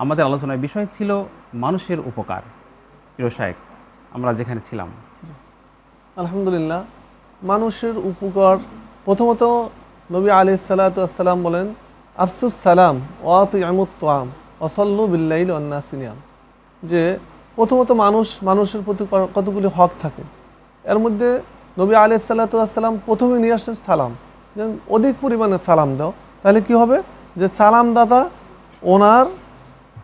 আমাদের আলোচনার বিষয় ছিল মানুষের উপকার। প্রিয় শায়েখ, আমরা যেখানে ছিলাম, আলহামদুলিল্লাহ, মানুষের উপকার প্রথমত নবী আলাইহিস সালাতু ওয়াস সালাম বলেন, আফসুস সালাম ওয়া আতিমুত তাআম ওয়া সাল্লু বিল-লাইলি ওয়ান নাসি নিয়াম, যে প্রথমত মানুষের প্রতি কতগুলি হক থাকে। এর মধ্যে নবী আলাইহিস সালাতু ওয়াস সালাম প্রথমে নিয়ে আসেন সালাম, যে অধিক পরিমাণে সালাম দাও, তাহলে কি হবে যে সালামদাতা ওনার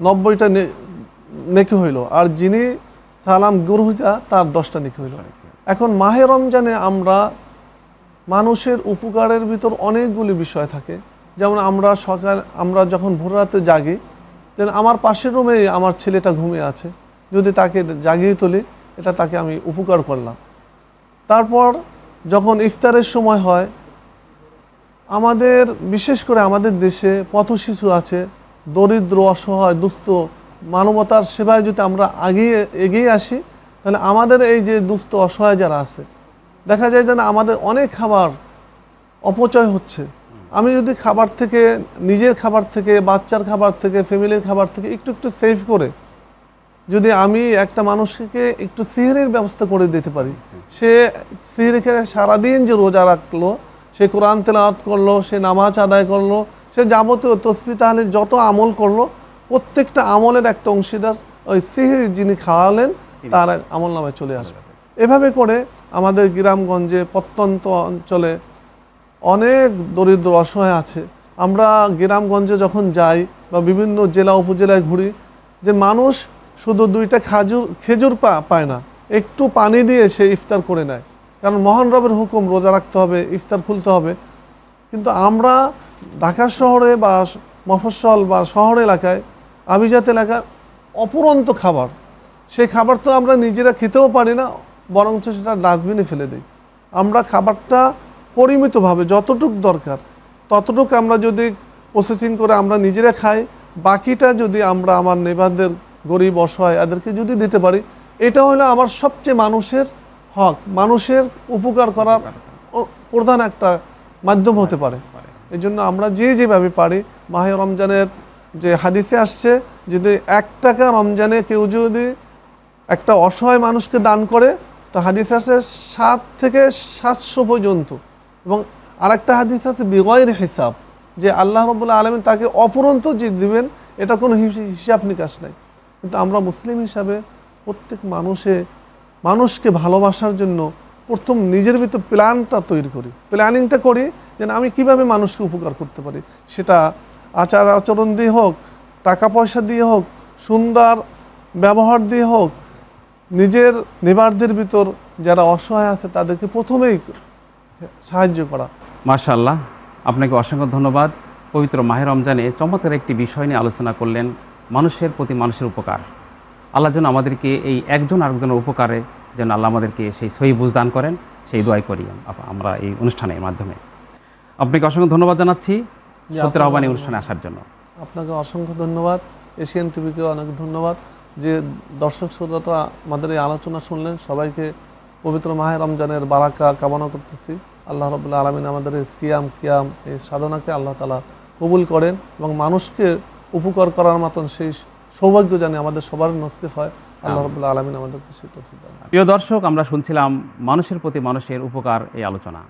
90টা নেকি হইল, আর যিনি সালাম গ্রহীতা তার 10টা নেকি হইল। এখন মাহে রমজানে আমরা মানুষের উপকারের ভিতর অনেকগুলি বিষয় থাকে। যেমন আমরা যখন ভোর রাতে জাগি, যেন আমার পাশের রুমে আমার ছেলেটা ঘুমিয়ে আছে, যদি তাকে জাগিয়ে তুলি, এটা তাকে আমি উপকার করলাম। তারপর যখন ইফতারের সময় হয়, আমাদের বিশেষ করে আমাদের দেশে পথ শিশু আছে, দরিদ্র, অসহায়, দুস্থ, মানবতার সেবায় যদি আমরা এগিয়ে আসি, তাহলে আমাদের এই যে দুস্থ অসহায় যারা আছে, দেখা যায় যে আমাদের অনেক খাবার অপচয় হচ্ছে। আমি যদি খাবার থেকে, নিজের খাবার থেকে, বাচ্চার খাবার থেকে, ফ্যামিলির খাবার থেকে একটু একটু সেভ করে যদি আমি একটা মানুষকে একটু সিহরির ব্যবস্থা করে দিতে পারি, সে সিহরি খেয়ে সারাদিন যে রোজা রাখলো, সে কোরআন তেলাওয়াত করলো, সে নামাজ আদায় করলো, সে যাবতীয় তসবিহ তাহলিল যত আমল করলো, প্রত্যেকটা আমলের একটা অংশীদার ওই সিহরি যিনি খাওয়ালেন তার আমল নামায় চলে আসবে। এভাবে করে আমাদের গ্রামগঞ্জে, প্রত্যন্ত অঞ্চলে অনেক দরিদ্র অসহায় আছে। আমরা গ্রামগঞ্জে যখন যাই বা বিভিন্ন জেলা উপজেলায় ঘুরি, যে মানুষ শুধু 2টা খেজুর পায় না, একটু পানি দিয়ে সে ইফতার করে নেয়, কারণ মহান রবের হুকুম রোজা রাখতে হবে, ইফতার খুলতে হবে। কিন্তু আমরা ঢাকা শহরে বা মফস্বল বা শহর এলাকায়, আভিজাত এলাকায় অপুরন্ত খাবার, সেই খাবার তো আমরা নিজেরা খেতেও পারি না, বরঞ্চ সেটা ডাস্টবিনে ফেলে দিই। আমরা খাবারটা পরিমিতভাবে যতটুকু দরকার ততটুকু আমরা যদি প্রসেসিং করে আমরা নিজেরা খাই, বাকিটা যদি আমরা আমার নেবারদের, গরিব অসহায় এদেরকে যদি দিতে পারি, এটা হলো আমার সবচেয়ে মানুষের হক, মানুষের উপকার করার প্রধান একটা মাধ্যম হতে পারে। এই জন্য আমরা যেভাবে পারি, মাহে রমজানের যে হাদিসে আসছে, যদি 1 টাকা রমজানে কেউ যদি একটা অসহায় মানুষকে দান করে, তো হাদিস আছে 7 থেকে 700 পর্যন্ত। এবং আরেকটা হাদিস আছে বিগয়র হিসাব, যে আল্লাহ রাব্বুল আলামিন তাকে অপরন্ত যে দিবেন, এটা কোনো হিসাব নিকাশ নাই। কিন্তু আমরা মুসলিম হিসাবে প্রত্যেক মানুষকে ভালোবাসার জন্য প্রথম নিজের ভিতর প্ল্যানটা তৈরি করি, প্ল্যানিংটা করি, যেন আমি কিভাবে মানুষকে উপকার করতে পারি। সেটা আচার আচরণ দিয়ে হোক, টাকা পয়সা দিয়ে হোক, সুন্দর ব্যবহার দিয়ে হোক, নিজের নেবারদের ভিতর যারা অসহায় আছে তাদেরকে প্রথমেই সাহায্য করা। মাশাআল্লাহ, আপনাকে অসংখ্য ধন্যবাদ। পবিত্র মাহে রমজানে চমৎকার একটি বিষয় নিয়ে আলোচনা করলেন, মানুষের প্রতি মানুষের উপকার। আল্লাহ যেন আমাদেরকে এই একজন আরেকজনের উপকারে যেন আল্লাহ আমাদেরকে সেই সহি বুঝ দান করেন, সেই দোয়াই করি আমরা এই অনুষ্ঠানের মাধ্যমে। আপনাকে অসংখ্য ধন্যবাদ জানাচ্ছি সত্যের আহ্বানী অনুষ্ঠানে আসার জন্য। আপনাকে অসংখ্য ধন্যবাদ, এশিয়ান টিভিকে অনেক ধন্যবাদ, যে দর্শক শ্রোতারা আমাদের এই আলোচনা শুনলেন। সবাইকে পবিত্র মাহে রমজানের বারাকা কামনা করতেছি। আল্লাহ রাব্বুল আলামিন আমাদের এই সিয়াম কিয়াম এই সাধনাকে আল্লাহ তাআলা কবুল করেন, এবং মানুষকে উপকার করার মতন সেই সৌভাগ্য জানি আমাদের সবার নসিব হয়। আল্লাহ রাব্বুল আলামিন আমাদেরকে সেই তৌফিক দান। প্রিয় দর্শক, আমরা শুনছিলাম মানুষের প্রতি মানুষের উপকার এই আলোচনা।